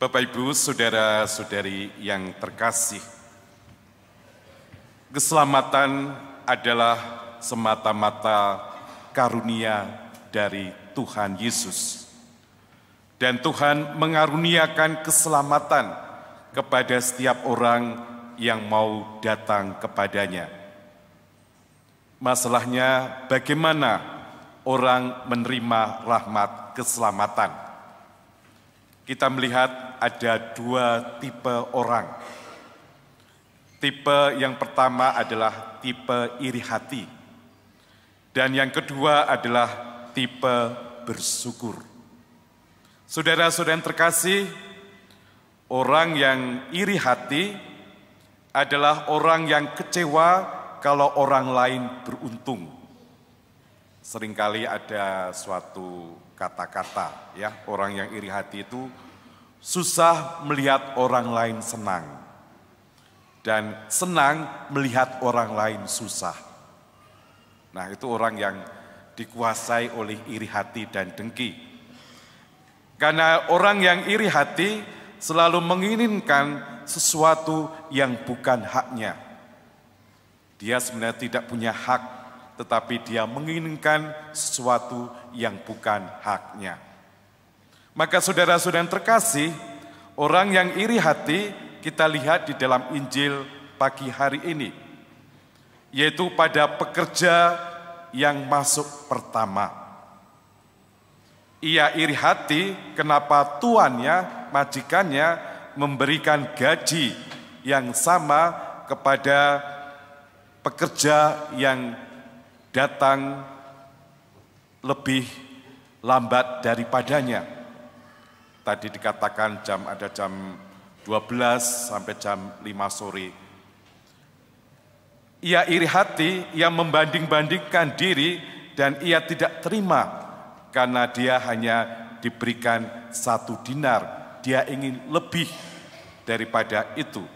Bapak Ibu, saudara-saudari yang terkasih, keselamatan adalah semata-mata karunia dari Tuhan Yesus. Dan Tuhan mengaruniakan keselamatan kepada setiap orang yang mau datang kepadanya. Masalahnya bagaimana orang menerima rahmat keselamatan? Kita melihat ada dua tipe orang. Tipe yang pertama adalah tipe iri hati. Dan yang kedua adalah tipe bersyukur. Saudara-saudara yang terkasih, orang yang iri hati adalah orang yang kecewa kalau orang lain beruntung. Seringkali ada suatu kata-kata, ya, orang yang iri hati itu susah melihat orang lain senang dan senang melihat orang lain susah. Nah, itu orang yang dikuasai oleh iri hati dan dengki. Karena orang yang iri hati selalu menginginkan sesuatu yang bukan haknya. Dia sebenarnya tidak punya hak, tetapi dia menginginkan sesuatu yang bukan haknya. Maka saudara-saudara yang terkasih, orang yang iri hati kita lihat di dalam Injil pagi hari ini, yaitu pada pekerja yang masuk pertama. Ia iri hati kenapa tuannya, majikannya memberikan gaji yang sama kepada pekerja yang datang lebih lambat daripadanya. Tadi dikatakan ada jam 12 sampai jam 5 sore. Ia iri hati, ia membanding-bandingkan diri dan ia tidak terima karena dia hanya diberikan 1 dinar. Dia ingin lebih daripada itu.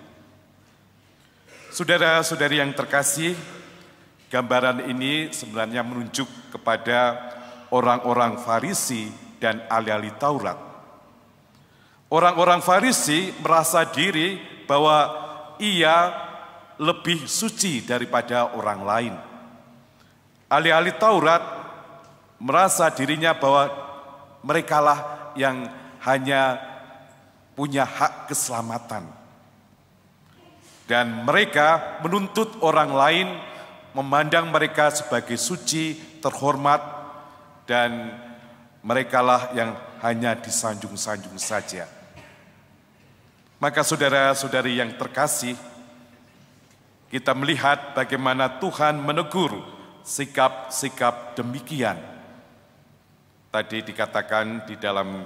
Saudara-saudari yang terkasih, gambaran ini sebenarnya menunjuk kepada orang-orang Farisi dan ahli-ahli Taurat. Orang-orang Farisi merasa diri bahwa ia lebih suci daripada orang lain. Ahli-ahli Taurat merasa dirinya bahwa merekalah yang hanya punya hak keselamatan. Dan mereka menuntut orang lain, memandang mereka sebagai suci, terhormat, dan merekalah yang hanya disanjung-sanjung saja. Maka saudara-saudari yang terkasih, kita melihat bagaimana Tuhan menegur sikap-sikap demikian. Tadi dikatakan di dalam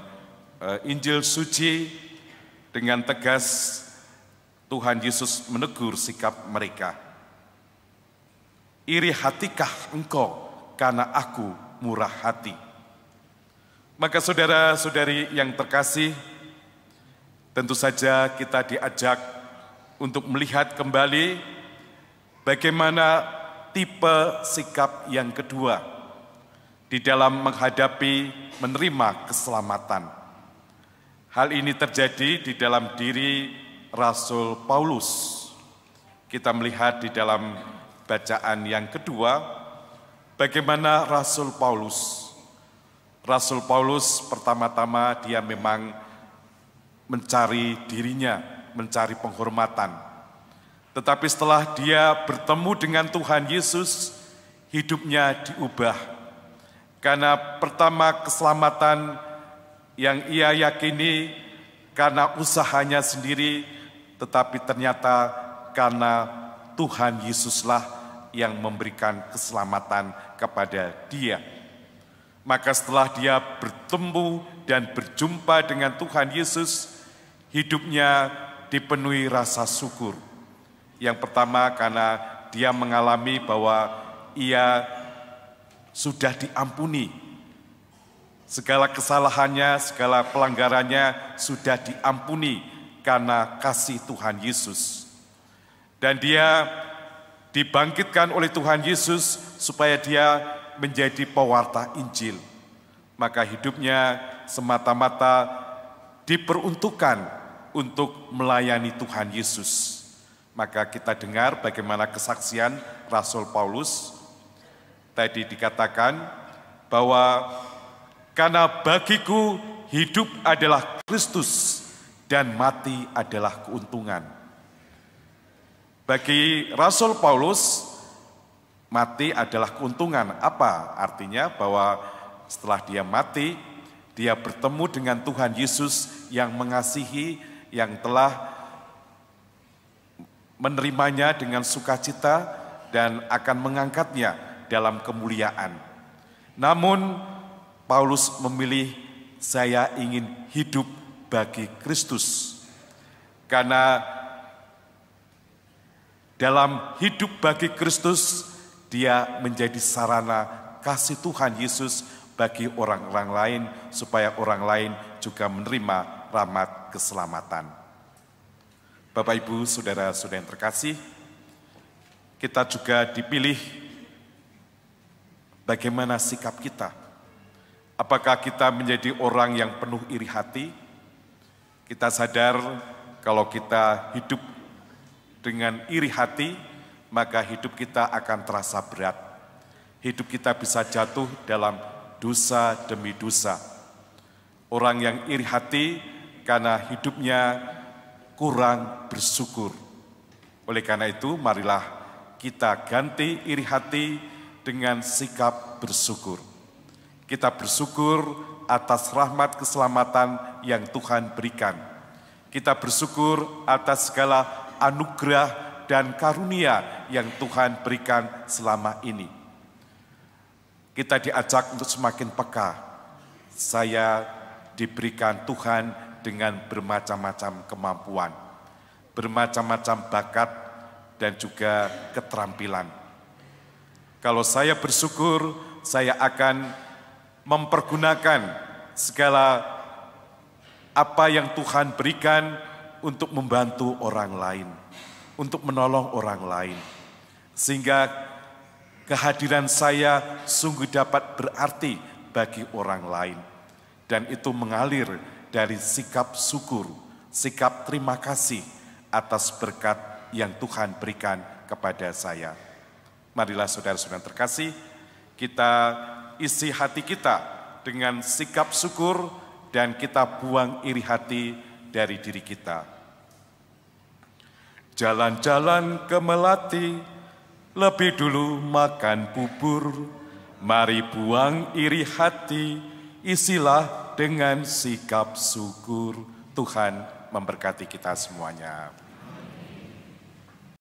Injil suci dengan tegas Tuhan Yesus menegur sikap mereka. Iri hatikah engkau karena aku murah hati? Maka saudara-saudari yang terkasih, tentu saja kita diajak untuk melihat kembali bagaimana tipe sikap yang kedua di dalam menghadapi menerima keselamatan. Hal ini terjadi di dalam diri Rasul Paulus. Kita melihat di dalam bacaan yang kedua bagaimana Rasul Paulus pertama-tama dia memang mencari dirinya, mencari penghormatan. Tetapi setelah dia bertemu dengan Tuhan Yesus, hidupnya diubah. Karena pertama keselamatan yang ia yakini karena usahanya sendiri, tetapi ternyata karena Tuhan Yesuslah yang memberikan keselamatan kepada dia. Maka setelah dia bertemu dan berjumpa dengan Tuhan Yesus, hidupnya dipenuhi rasa syukur. Yang pertama karena dia mengalami bahwa ia sudah diampuni. Segala kesalahannya, segala pelanggarannya sudah diampuni karena kasih Tuhan Yesus. Dan dia dibangkitkan oleh Tuhan Yesus supaya dia menjadi pewarta Injil. Maka hidupnya semata-mata diperuntukkan untuk melayani Tuhan Yesus. Maka kita dengar bagaimana kesaksian Rasul Paulus. Tadi dikatakan bahwa karena bagiku hidup adalah Kristus dan mati adalah keuntungan. Bagi Rasul Paulus, mati adalah keuntungan. Apa artinya? Bahwa setelah dia mati, dia bertemu dengan Tuhan Yesus yang mengasihi, yang telah menerimanya dengan sukacita dan akan mengangkatnya dalam kemuliaan. Namun Paulus memilih, saya ingin hidup bagi Kristus. Karena dalam hidup bagi Kristus, dia menjadi sarana kasih Tuhan Yesus bagi orang-orang lain, supaya orang lain juga menerima rahmat keselamatan. Bapak, Ibu, saudara-saudara yang terkasih, kita juga dipilih bagaimana sikap kita. Apakah kita menjadi orang yang penuh iri hati? Kita sadar kalau kita hidup dengan iri hati, maka hidup kita akan terasa berat. Hidup kita bisa jatuh dalam dosa demi dosa. Orang yang iri hati karena hidupnya kurang bersyukur. Oleh karena itu, marilah kita ganti iri hati dengan sikap bersyukur. Kita bersyukur atas rahmat keselamatan yang Tuhan berikan. Kita bersyukur atas segala anugerah dan karunia yang Tuhan berikan selama ini. Kita diajak untuk semakin peka. Saya diberikan Tuhan dengan bermacam-macam kemampuan, bermacam-macam bakat, dan juga keterampilan. Kalau saya bersyukur, saya akan mempergunakan segala apa yang Tuhan berikan untuk membantu orang lain, untuk menolong orang lain. Sehingga kehadiran saya sungguh dapat berarti bagi orang lain. Dan itu mengalir dari sikap syukur, sikap terima kasih atas berkat yang Tuhan berikan kepada saya. Marilah saudara-saudara terkasih, kita isi hati kita dengan sikap syukur dan kita buang iri hati dari diri kita. Jalan-jalan ke Melati, lebih dulu makan bubur. Mari buang iri hati, isilah dengan sikap syukur. Tuhan memberkati kita semuanya.